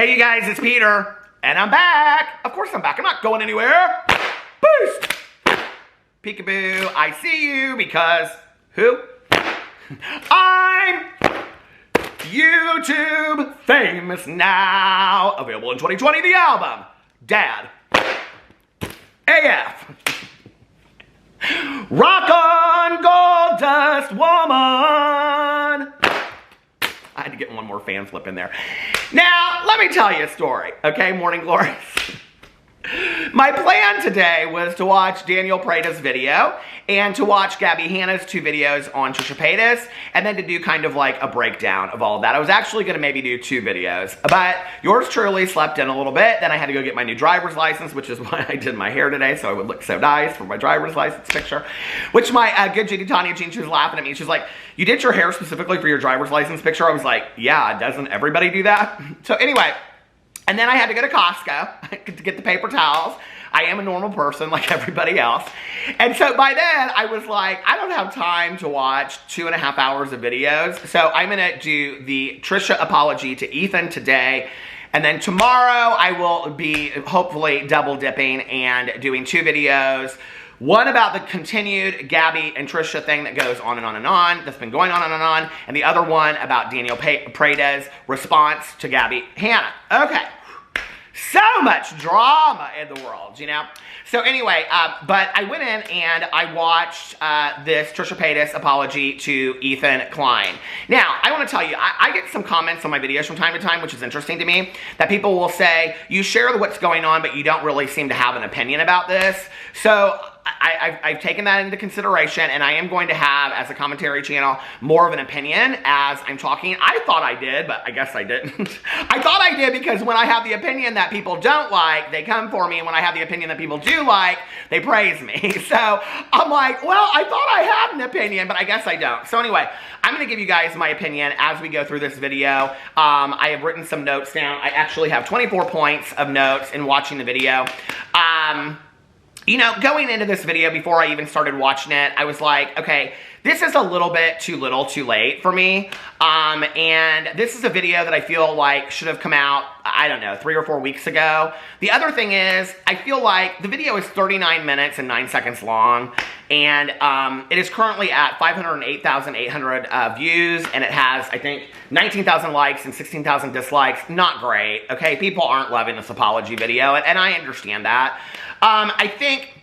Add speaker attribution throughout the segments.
Speaker 1: Hey you guys, it's Peter, and I'm back. Of course I'm back. I'm not going anywhere. Boost! Peekaboo, I see you because who? I'm YouTube famous now. Available in 2020, the album. Dad. AF. Rock on, gold dust woman. I had to get one more fan flip in there. Now, let me tell you a story, okay, Morning Glories? My plan today was to watch Daniel Prada's video and to watch Gabby Hanna's 2 videos on Trisha'S and then to do kind of like a breakdown of all of that. I was actually going to maybe do 2 videos, but yours truly slept in a little bit. Then I had to go get my new driver's license, which is why I did my hair today, so I would look so nice for my driver's license picture, which my good Judy Tanya Jean, she was laughing at me. She's like, you did your hair specifically for your driver's license picture? I was like, yeah, doesn't everybody do that? So anyway, and then I had to go to Costco to get the paper towels. I am a normal person like everybody else. And so by then I was like, I don't have time to watch 2.5 hours of videos. So I'm gonna do the Trisha apology to Ethan today. And then tomorrow I will be hopefully double dipping and doing 2 videos. One about the continued Gabby and Trisha thing that goes on and on and on, that's been going on and on, and the other one about Daniel Prada's response to Gabby Hanna. Okay, so much drama in the world, you know? So anyway, but I went in and I watched this Trisha Paytas apology to Ethan Klein. Now, I want to tell you, I get some comments on my videos from time to time, which is interesting to me, that people will say, you share what's going on, but you don't really seem to have an opinion about this. So I've taken that into consideration, and I am going to have, as a commentary channel, more of an opinion as I'm talking. I thought I did, but I guess I didn't. I thought I did because when I have the opinion that people don't like, they come for me, and when I have the opinion that people do like, they praise me. So I'm like, well, I thought I had an opinion, but I guess I don't. So anyway, I'm going to give you guys my opinion as we go through this video. I have written some notes down. I actually have 24 points of notes in watching the video. You know, going into this video, before I even started watching it, I was like, okay, this is a little bit too little too late for me. And this is a video that I feel like should have come out, I don't know, 3 or 4 weeks ago. The other thing is, I feel like the video is 39 minutes and 9 seconds long. And it is currently at 508,800 views. And it has, I think, 19,000 likes and 16,000 dislikes. Not great, okay? People aren't loving this apology video, and I understand that. I think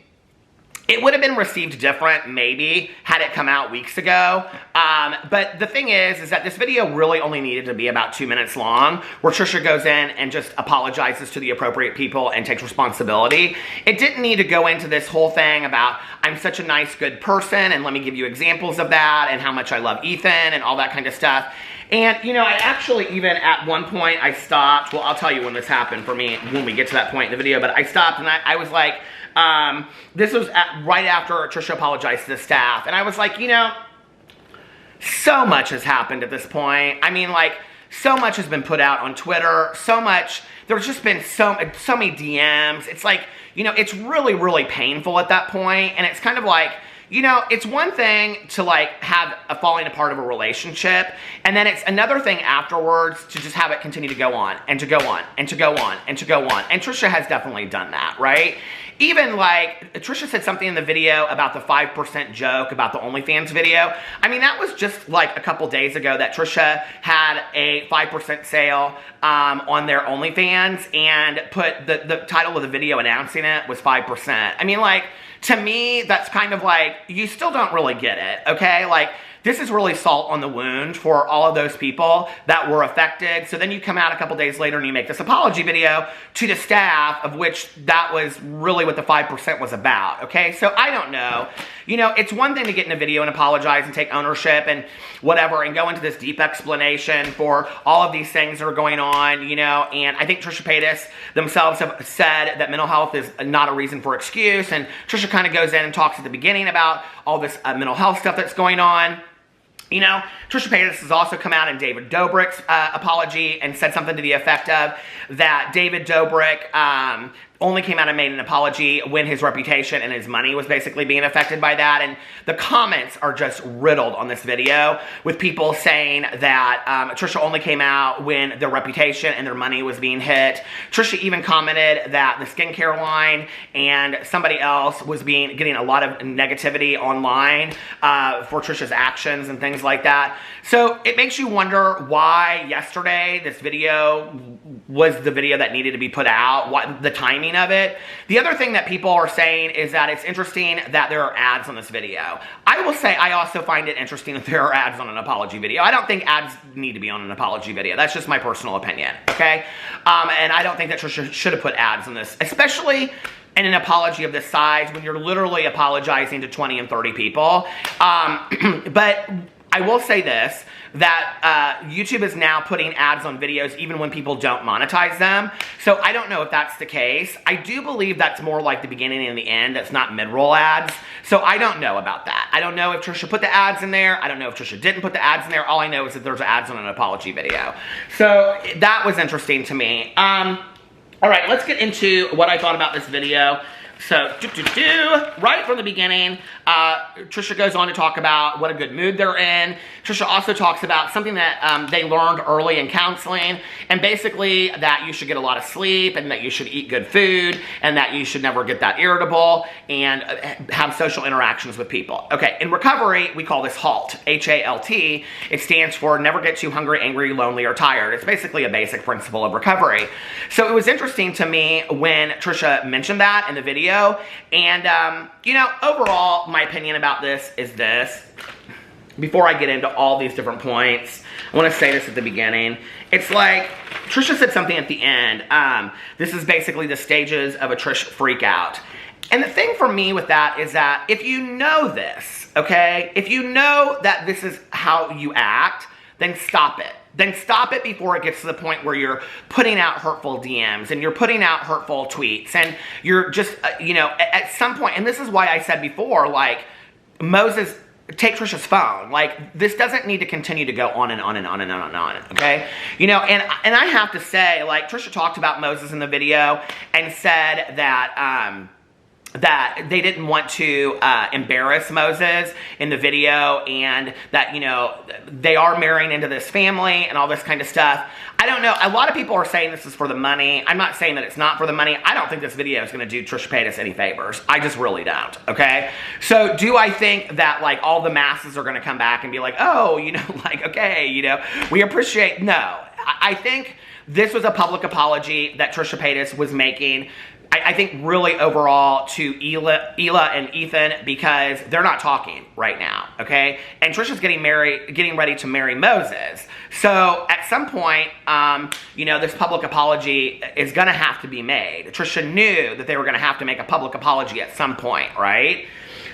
Speaker 1: it would have been received different, maybe, had it come out weeks ago. But the thing is that this video really only needed to be about 2 minutes long, where Trisha goes in and just apologizes to the appropriate people and takes responsibility. It didn't need to go into this whole thing about, I'm such a nice, good person, and let me give you examples of that, and how much I love Ethan, and all that kind of stuff. And, you know, I actually even at one point I stopped. Well, I'll tell you when this happened for me when we get to that point in the video. But I stopped and I was like, this was right after Trisha apologized to the staff. And I was like, you know, so much has happened at this point. I mean, like, so much has been put out on Twitter. So much. There's just been so many DMs. It's like, you know, it's really, really painful at that point. And it's kind of like, you know, it's one thing to like have a falling apart of a relationship, and then it's another thing afterwards to just have it continue to go on and to go on and to go on and to go on. And Trisha has definitely done that, right? Even like, Trisha said something in the video about the 5% joke about the OnlyFans video. I mean, that was just like a couple days ago that Trisha had a 5% sale on their OnlyFans and put the title of the video announcing it was 5%. I mean, like, to me, that's kind of like, you still don't really get it, okay? Like, this is really salt on the wound for all of those people that were affected. So then you come out a couple days later and you make this apology video to the staff, of which that was really what the 5% was about, okay? So I don't know. You know, it's one thing to get in a video and apologize and take ownership and whatever and go into this deep explanation for all of these things that are going on, you know, and I think Trisha Paytas themselves have said that mental health is not a reason for excuse, and Trisha kind of goes in and talks at the beginning about all this mental health stuff that's going on. You know, Trisha Paytas has also come out in David Dobrik's apology and said something to the effect of that David Dobrik only came out and made an apology when his reputation and his money was basically being affected by that. And the comments are just riddled on this video with people saying that Trisha only came out when their reputation and their money was being hit. Trisha even commented that the skincare line and somebody else was getting a lot of negativity online for Trisha's actions and things like that. So it makes you wonder why yesterday this video was the video that needed to be put out, what the timing of it. The other thing that people are saying is that it's interesting that there are ads on this video. I will say I also find it interesting that there are ads on an apology video. I don't think ads need to be on an apology video. That's just my personal opinion, okay? And I don't think that Trisha should have put ads on this, especially in an apology of this size when you're literally apologizing to 20 and 30 people. But I will say this, that YouTube is now putting ads on videos even when people don't monetize them. So I don't know if that's the case. I do believe that's more like the beginning and the end. That's not mid-roll ads. So I don't know about that. I don't know if Trisha put the ads in there. I don't know if Trisha didn't put the ads in there. All I know is that there's ads on an apology video. So that was interesting to me. All right, let's get into what I thought about this video. So, right from the beginning, Trisha goes on to talk about what a good mood they're in. Trisha also talks about something that they learned early in counseling, and basically that you should get a lot of sleep, and that you should eat good food, and that you should never get that irritable, and have social interactions with people. Okay, in recovery, we call this HALT, H-A-L-T. It stands for never get too hungry, angry, lonely, or tired. It's basically a basic principle of recovery. So it was interesting to me when Trisha mentioned that in the video. And, you know, overall, my opinion about this is this. Before I get into all these different points, I want to say this at the beginning. It's like, Trisha said something at the end. This is basically the stages of a Trish freak out. And the thing for me with that is that if you know this, okay, if you know that this is how you act, then stop it. Then stop it before it gets to the point where you're putting out hurtful DMs and you're putting out hurtful tweets and you're just, you know, at some point, and this is why I said before, like, Moses, take Trisha's phone. Like, this doesn't need to continue to go on and on and on and on and on, okay? You know, and I have to say, like, Trisha talked about Moses in the video and said that, that they didn't want to embarrass Moses in the video, and that, you know, they are marrying into this family and all this kind of stuff. I don't know. A lot of people are saying this is for the money. I'm not saying that it's not for the money. I don't think this video is going to do Trisha Paytas any favors. I just really don't, okay? So do I think that, like, all the masses are going to come back and be like, oh, you know, like, okay, you know, we appreciate... No. I think this was a public apology that Trisha Paytas was making, I think really overall to Hila and Ethan, because they're not talking right now, okay? And Trisha's getting ready to marry Moses. So at some point, you know, this public apology is gonna have to be made. Trisha knew that they were gonna have to make a public apology at some point, right?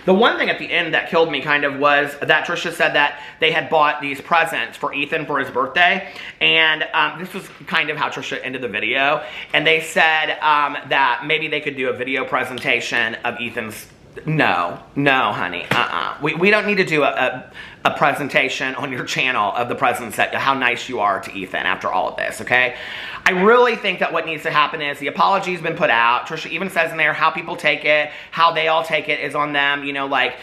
Speaker 1: The one thing at the end that killed me kind of was that Trisha said that they had bought these presents for Ethan for his birthday. And this was kind of how Trisha ended the video. And they said that maybe they could do a video presentation of Ethan's... No, honey, we don't need to do a presentation on your channel of the presents that how nice you are to Ethan after all of this, okay? I really think that what needs to happen is the apology's been put out. Trisha even says in there how people take it, how they all take it is on them, you know, like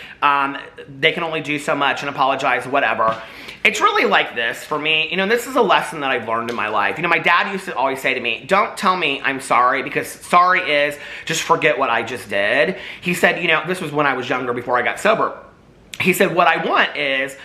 Speaker 1: they can only do so much and apologize, whatever. It's really like this for me. You know, this is a lesson that I've learned in my life. You know, my dad used to always say to me, don't tell me I'm sorry, because sorry is just forget what I just did. He said, you know, this was when I was younger before I got sober. He said, what I want is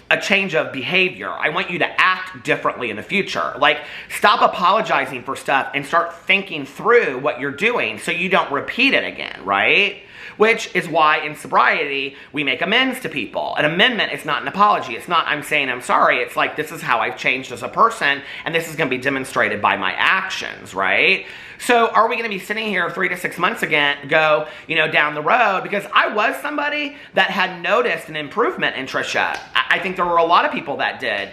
Speaker 1: a change of behavior. I want you to act differently in the future. Like, stop apologizing for stuff and start thinking through what you're doing so you don't repeat it again, right? Which is why in sobriety, we make amends to people. An amendment is not an apology. It's not I'm saying I'm sorry. It's like, this is how I've changed as a person, and this is going to be demonstrated by my actions, right? So are we going to be sitting here 3 to 6 months ago, you know, down the road? Because I was somebody that had noticed an improvement in Trisha. I think there were a lot of people that did.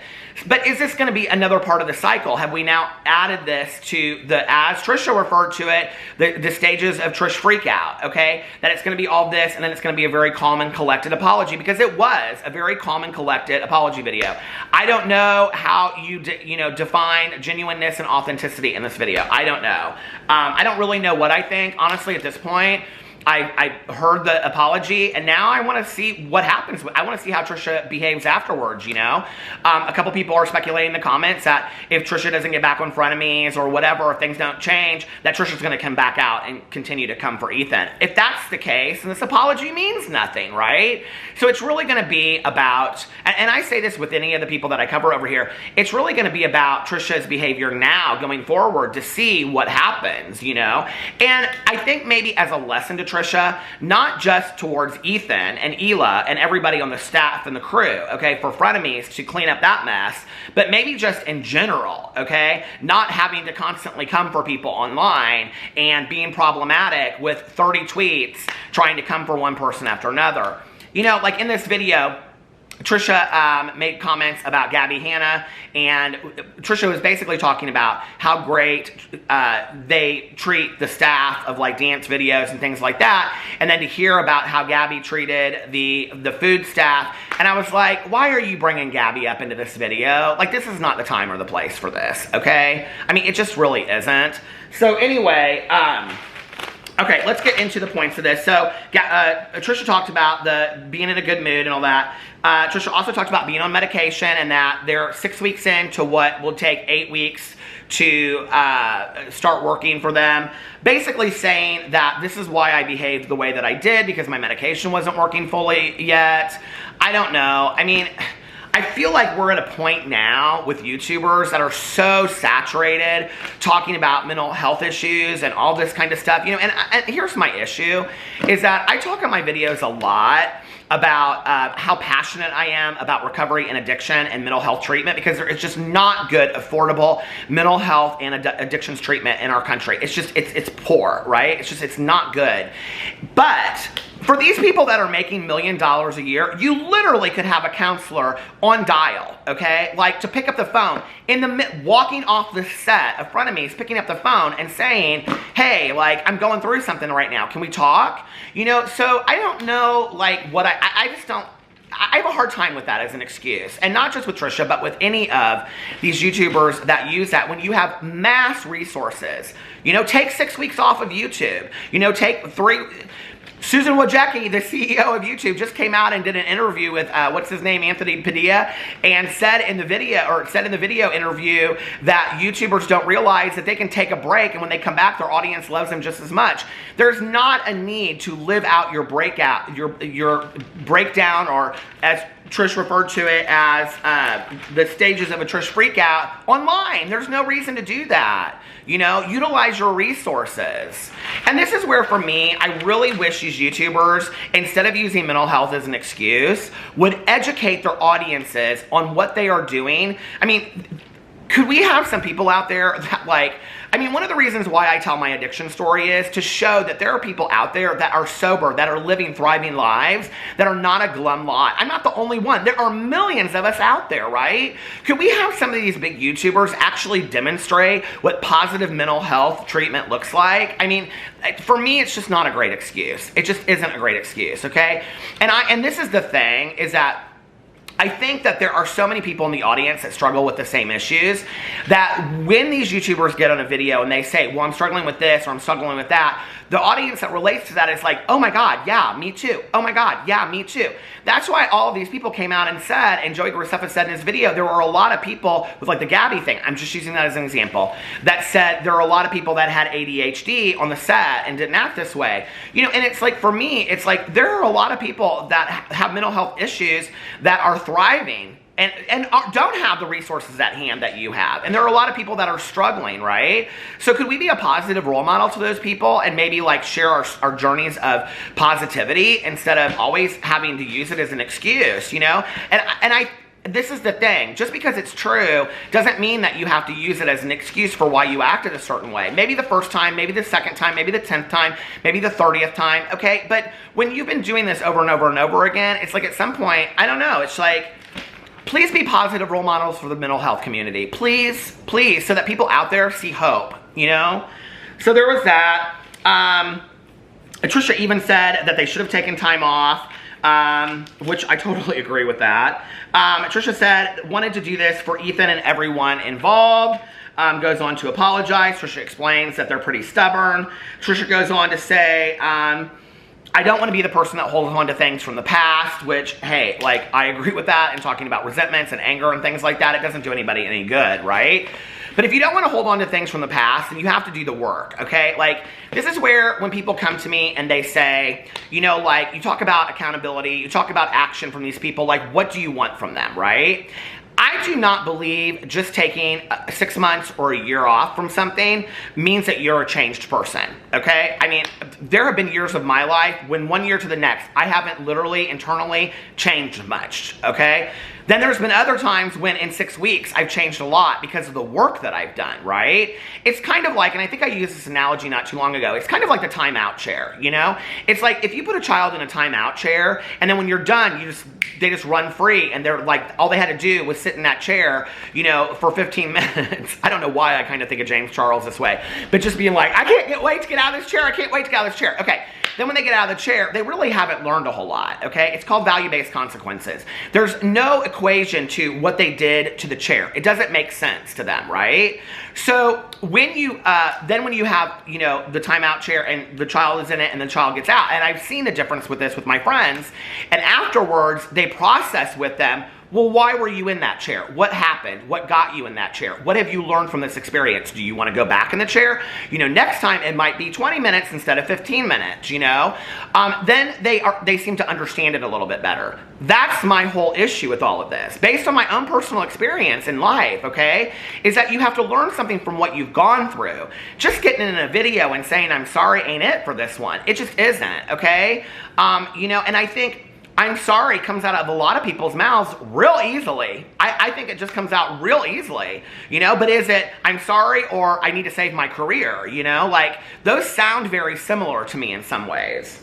Speaker 1: But is this going to be another part of the cycle? Have we now added this to the, as Trisha referred to it, the stages of Trish Freakout, okay? That it's going to be all this, and then it's going to be a very calm and collected apology, because it was a very calm and collected apology video. I don't know how you define genuineness and authenticity in this video. I don't know. I don't really know what I think, honestly, at this point. I heard the apology, and now I want to see what happens. I want to see how Trisha behaves afterwards, you know? A couple people are speculating in the comments that if Trisha doesn't get back on frenemies or whatever, if things don't change, that Trisha's going to come back out and continue to come for Ethan. If that's the case, then this apology means nothing, right? So it's really going to be about, and I say this with any of the people that I cover over here, it's really going to be about Trisha's behavior now going forward to see what happens, you know? And I think maybe as a lesson to Trisha, not just towards Ethan and Hila and everybody on the staff and the crew, okay, for frenemies to clean up that mess, but maybe just in general, okay, not having to constantly come for people online and being problematic with 30 tweets trying to come for one person after another. You know, like in this video, Trisha made comments about Gabby Hanna, and Trisha was basically talking about how great they treat the staff of like dance videos and things like that, and then to hear about how Gabby treated the food staff, and I was like, why are you bringing Gabby up into this video? Like, this is not the time or the place for this, okay? I mean, it just really isn't. So anyway, okay, let's get into the points of this. So, Trisha talked about the being in a good mood and all that. Trisha also talked about being on medication and that they're 6 weeks into what will take 8 weeks to start working for them. Basically saying that this is why I behaved the way that I did, because my medication wasn't working fully yet. I don't know. I mean, I feel like we're at a point now with YouTubers that are so saturated talking about mental health issues and all this kind of stuff, you know, and here's my issue, is that I talk in my videos a lot about how passionate I am about recovery and addiction and mental health treatment, because there is just not good, affordable mental health and addictions treatment in our country. It's just, it's poor, right? It's not good. But for these people that are making $1 million a year, you literally could have a counselor on dial, okay? Like, to pick up the phone, walking off the set of frenemies, picking up the phone and saying, hey, like, I'm going through something right now. Can we talk? You know, so I don't know, like, what I just don't, I have a hard time with that as an excuse. And not just with Trisha, but with any of these YouTubers that use that. When you have mass resources, you know, take 6 weeks off of YouTube. You know, take 3... Susan Wojcicki, the CEO of YouTube, just came out and did an interview with, what's his name, Anthony Padilla, and said in the video interview that YouTubers don't realize that they can take a break, and when they come back, their audience loves them just as much. There's not a need to live out your your breakdown, or as Trish referred to it as the stages of a Trish Freakout online. There's no reason to do that. You know, utilize your resources. And this is where, for me, I really wish these YouTubers, instead of using mental health as an excuse, would educate their audiences on what they are doing. I mean, could we have some people out there that, like, I mean, one of the reasons why I tell my addiction story is to show that there are people out there that are sober, that are living thriving lives, that are not a glum lot. I'm not the only one. There are millions of us out there, right? Could we have some of these big YouTubers actually demonstrate what positive mental health treatment looks like? I mean, for me, it's just not a great excuse. It just isn't a great excuse, okay? And this is the thing, is that I think that there are so many people in the audience that struggle with the same issues, that when these YouTubers get on a video and they say, well, I'm struggling with this or I'm struggling with that, the audience that relates to that is like, oh my God, yeah, me too. Oh my God, yeah, me too. That's why all of these people came out and said, and Joey Graceffa said in his video, there were a lot of people with, like, the Gabby thing, I'm just using that as an example, that said there are a lot of people that had ADHD on the set and didn't act this way. You know, and it's like, for me, it's like there are a lot of people that have mental health issues that are thriving and don't have the resources at hand that you have. And there are a lot of people that are struggling, right? So could we be a positive role model to those people and maybe, like, share our journeys of positivity instead of always having to use it as an excuse, you know? And this is the thing. Just because it's true doesn't mean that you have to use it as an excuse for why you acted a certain way. Maybe the first time, maybe the second time, maybe the 10th time, maybe the 30th time, okay? But when you've been doing this over and over and over again, it's like, at some point, I don't know, it's like, please be positive role models for the mental health community. Please, please, so that people out there see hope, you know? So there was that. Trisha even said that they should have taken time off, which I totally agree with that. Trisha said, wanted to do this for Ethan and everyone involved. Goes on to apologize. Trisha explains that they're pretty stubborn. Trisha goes on to say, I don't want to be the person that holds on to things from the past, which, hey, like, I agree with that, and talking about resentments and anger and things like that. It doesn't do anybody any good, right? But if you don't want to hold on to things from the past, then you have to do the work, okay? Like, this is where when people come to me and they say, you know, like, you talk about accountability, you talk about action from these people, like, what do you want from them, right? I do not believe just taking 6 months or a year off from something means that you're a changed person, okay? I mean, there have been years of my life when 1 year to the next, I haven't literally, internally changed much, okay? Then there's been other times when in 6 weeks, I've changed a lot because of the work that I've done, right? It's kind of like, and I think I used this analogy not too long ago, it's kind of like the timeout chair, you know? It's like if you put a child in a timeout chair, and then when you're done, they just run free, and they're like, all they had to do was sit in that chair, you know, for 15 minutes. I don't know why I kind of think of James Charles this way, but just being like, I can't wait to get out of this chair, I can't wait to get out of this chair. Okay, then when they get out of the chair, they really haven't learned a whole lot, okay? It's called value-based consequences. There's no equation to what they did to the chair. It doesn't make sense to them, right? So when you, then when you have, you know, the timeout chair and the child is in it and the child gets out, and I've seen the difference with this with my friends, and afterwards they process with them, well, why were you in that chair? What happened? What got you in that chair? What have you learned from this experience? Do you want to go back in the chair? You know, next time it might be 20 minutes instead of 15 minutes, you know? Then they seem to understand it a little bit better. That's my whole issue with all of this. Based on my own personal experience in life, okay, is that you have to learn something from what you've gone through. Just getting in a video and saying, I'm sorry, ain't it for this one. It just isn't, okay? You know, and I think I'm sorry comes out of a lot of people's mouths real easily. I think it just comes out real easily, you know, but is it I'm sorry or I need to save my career, you know? Like, those sound very similar to me in some ways.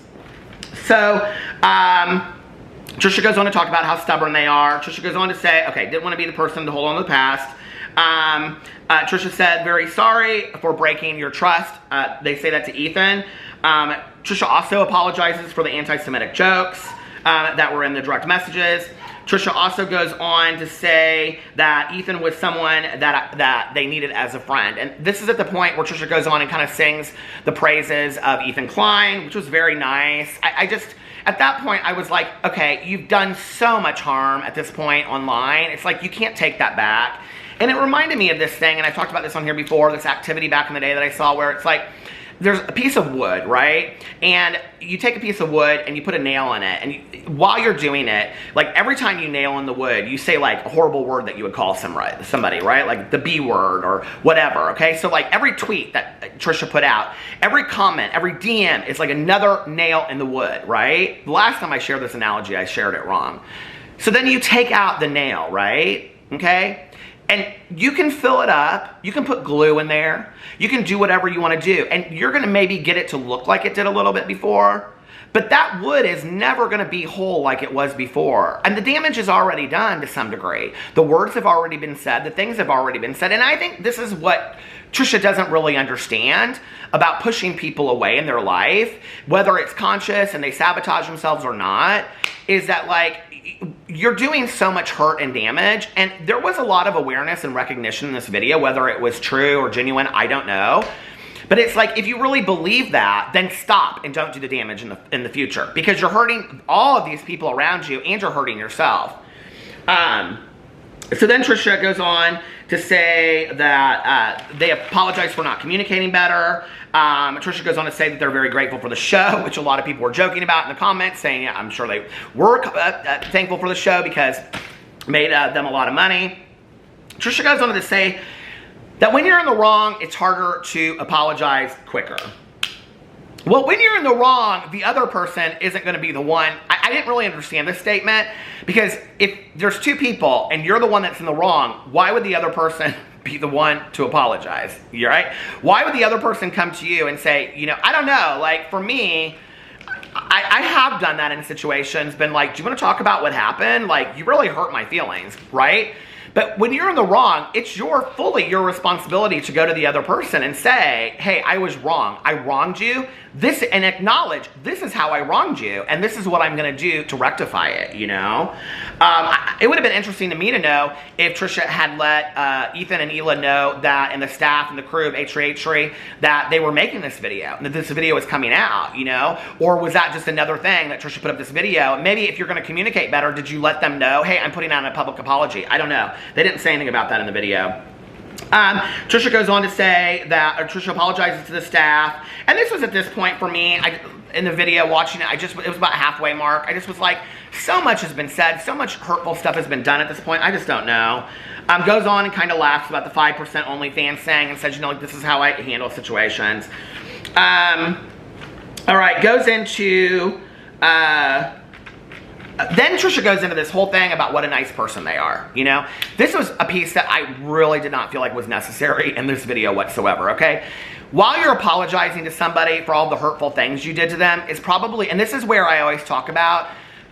Speaker 1: So, Trisha goes on to talk about how stubborn they are. Trisha goes on to say, okay, didn't want to be the person to hold on to the past. Trisha said, very sorry for breaking your trust. They say that to Ethan. Trisha also apologizes for the anti-Semitic jokes that were in the direct messages. Trisha also goes on to say that Ethan was someone that they needed as a friend. And this is at the point where Trisha goes on and kind of sings the praises of Ethan Klein, which was very nice. I just, at that point, I was like, okay, you've done so much harm at this point online. It's like, you can't take that back. And it reminded me of this thing, and I've talked about this on here before, this activity back in the day that I saw where it's like, there's a piece of wood, right? And you take a piece of wood and you put a nail in it. And while you're doing it, like every time you nail in the wood, you say like a horrible word that you would call somebody, right? Like the B word or whatever, okay? So like every tweet that Trisha put out, every comment, every DM is like another nail in the wood, right? The last time I shared this analogy, I shared it wrong. So then you take out the nail, right? Okay? And you can fill it up, you can put glue in there, you can do whatever you want to do, and you're going to maybe get it to look like it did a little bit before, but that wood is never going to be whole like it was before. And the damage is already done to some degree. The words have already been said, the things have already been said, and I think this is what Trisha doesn't really understand about pushing people away in their life, whether it's conscious and they sabotage themselves or not, is that like, you're doing so much hurt and damage, and there was a lot of awareness and recognition in this video, whether it was true or genuine, I don't know. But it's like, if you really believe that, then stop and don't do the damage in the future, because you're hurting all of these people around you and you're hurting yourself. So then Trisha goes on to say that they apologize for not communicating better. Trisha goes on to say that they're very grateful for the show, which a lot of people were joking about in the comments, saying, yeah, I'm sure they were thankful for the show because it made them a lot of money. Trisha goes on to say that when you're in the wrong, it's harder to apologize quicker. Well, when you're in the wrong, the other person isn't going to be the one. I didn't really understand this statement, because if there's two people and you're the one that's in the wrong, why would the other person be the one to apologize? You right? Why would the other person come to you and say, you know, I don't know, like for me, I have done that in situations, been like, do you want to talk about what happened? Like, you really hurt my feelings, right? But when you're in the wrong, it's fully your responsibility to go to the other person and say, hey, I was wrong. I wronged you. And acknowledge, this is how I wronged you, and this is what I'm going to do to rectify it, you know? It would have been interesting to me to know if Trisha had let Ethan and Hila know that, and the staff and the crew of H3H3, that they were making this video, and that this video was coming out, you know? Or was that just another thing that Trisha put up this video? Maybe if you're going to communicate better, did you let them know, hey, I'm putting out a public apology? I don't know. They didn't say anything about that in the video. Trisha goes on to say that, Trisha apologizes to the staff, and this was at this point for me, in the video watching it, it was about halfway mark. I just was like, so much has been said, so much hurtful stuff has been done at this point, I just don't know. Goes on and kind of laughs about the 5% OnlyFans thing and says, you know, like, this is how I handle situations. All right, goes into, then Trisha goes into this whole thing about what a nice person they are, you know? This was a piece that I really did not feel like was necessary in this video whatsoever, okay? While you're apologizing to somebody for all the hurtful things you did to them, it's probably, and this is where I always talk about,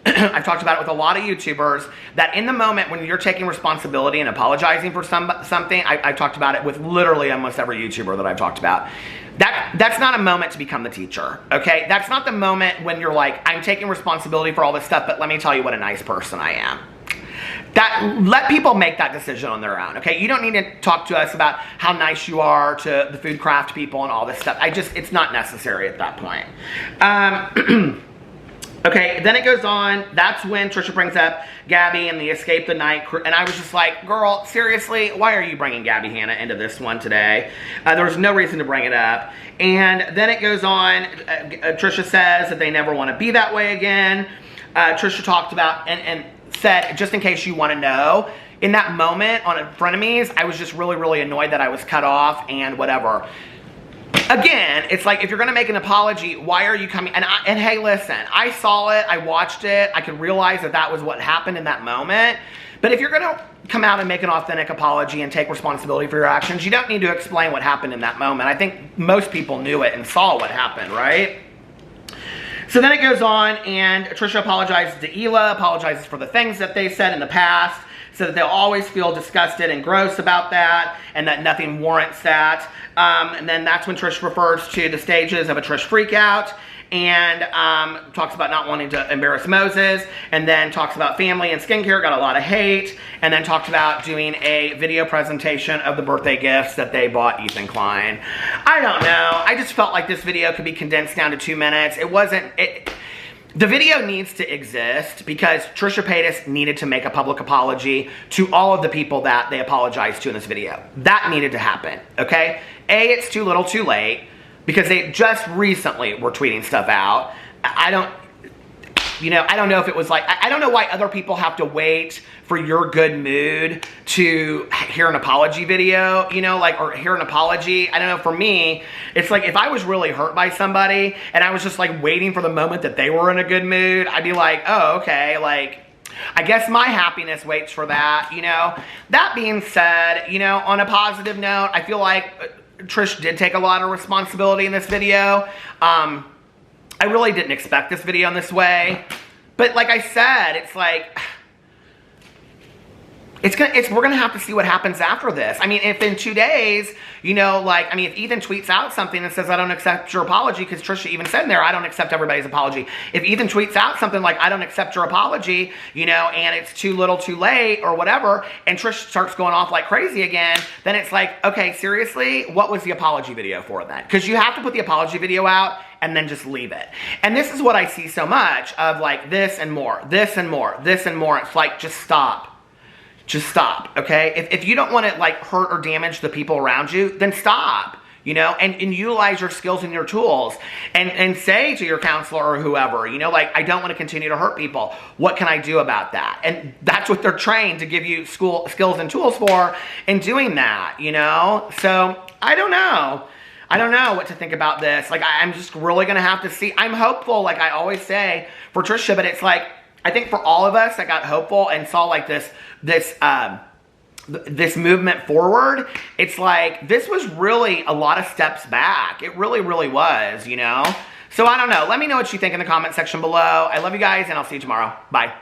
Speaker 1: I've talked about it with a lot of YouTubers, that in the moment when you're taking responsibility and apologizing for something, I've talked about it with literally almost every YouTuber that I've talked about. That's not a moment to become the teacher, okay? That's not the moment when you're like, I'm taking responsibility for all this stuff, but let me tell you what a nice person I am. Let people make that decision on their own, okay? You don't need to talk to us about how nice you are to the food craft people and all this stuff. It's not necessary at that point. Okay, then it goes on. That's when Trisha brings up Gabby and the Escape the Night crew. And I was just like, girl, seriously, why are you bringing Gabby Hanna into this one today? There was no reason to bring it up. And then it goes on. Trisha says that they never want to be that way again. Trisha talked about and said, just in case you want to know, in that moment on Frenemies, I was just really, really annoyed that I was cut off and whatever. Again, it's like, if you're going to make an apology, why are you coming? And hey, listen, I saw it, I watched it, I could realize that that was what happened in that moment. But if you're going to come out and make an authentic apology and take responsibility for your actions, you don't need to explain what happened in that moment. I think most people knew it and saw what happened, right? So then it goes on, and Trisha apologizes to Hila, apologizes for the things that they said in the past, so that they'll always feel disgusted and gross about that, and that nothing warrants that. And then that's when Trish refers to the stages of a Trish freakout, and talks about not wanting to embarrass Moses, and then talks about family and skincare, got a lot of hate, and then talked about doing a video presentation of the birthday gifts that they bought Ethan Klein. I don't know. I just felt like this video could be condensed down to 2 minutes. The video needs to exist because Trisha Paytas needed to make a public apology to all of the people that they apologized to in this video. That needed to happen, okay? It's too little too late because they just recently were tweeting stuff out. I don't know if it was like, I don't know why other people have to wait for your good mood to hear an apology video, you know, like, or hear an apology. I don't know, for me, it's like, if I was really hurt by somebody and I was just like waiting for the moment that they were in a good mood, I'd be like, oh, okay, like, I guess my happiness waits for that, you know. That being said, you know, on a positive note, I feel like Trish did take a lot of responsibility in this video. I really didn't expect this video in this way, but like I said, it's like, we're gonna have to see what happens after this. I mean, if in 2 days, you know, like, I mean, if Ethan tweets out something and says, I don't accept your apology, because Trisha even said in there, I don't accept everybody's apology. If Ethan tweets out something like, I don't accept your apology, you know, and it's too little too late or whatever, and Trish starts going off like crazy again, then it's like, okay, seriously, what was the apology video for then? Because you have to put the apology video out and then just leave it. And this is what I see so much of, like, this and more, this and more, this and more. It's like, just stop. Just stop, okay? If you don't want to, like, hurt or damage the people around you, then stop, you know? And utilize your skills and your tools. And say to your counselor or whoever, you know, like, I don't want to continue to hurt people. What can I do about that? And that's what they're trained to give you skills and tools for in doing that, you know? So, I don't know. I don't know what to think about this. Like, I'm just really going to have to see. I'm hopeful, like I always say, for Trisha, but it's like, I think for all of us that got hopeful and saw, like, this movement forward, it's like, this was really a lot of steps back. It really, really was, you know? So I don't know. Let me know what you think in the comment section below. I love you guys, and I'll see you tomorrow. Bye.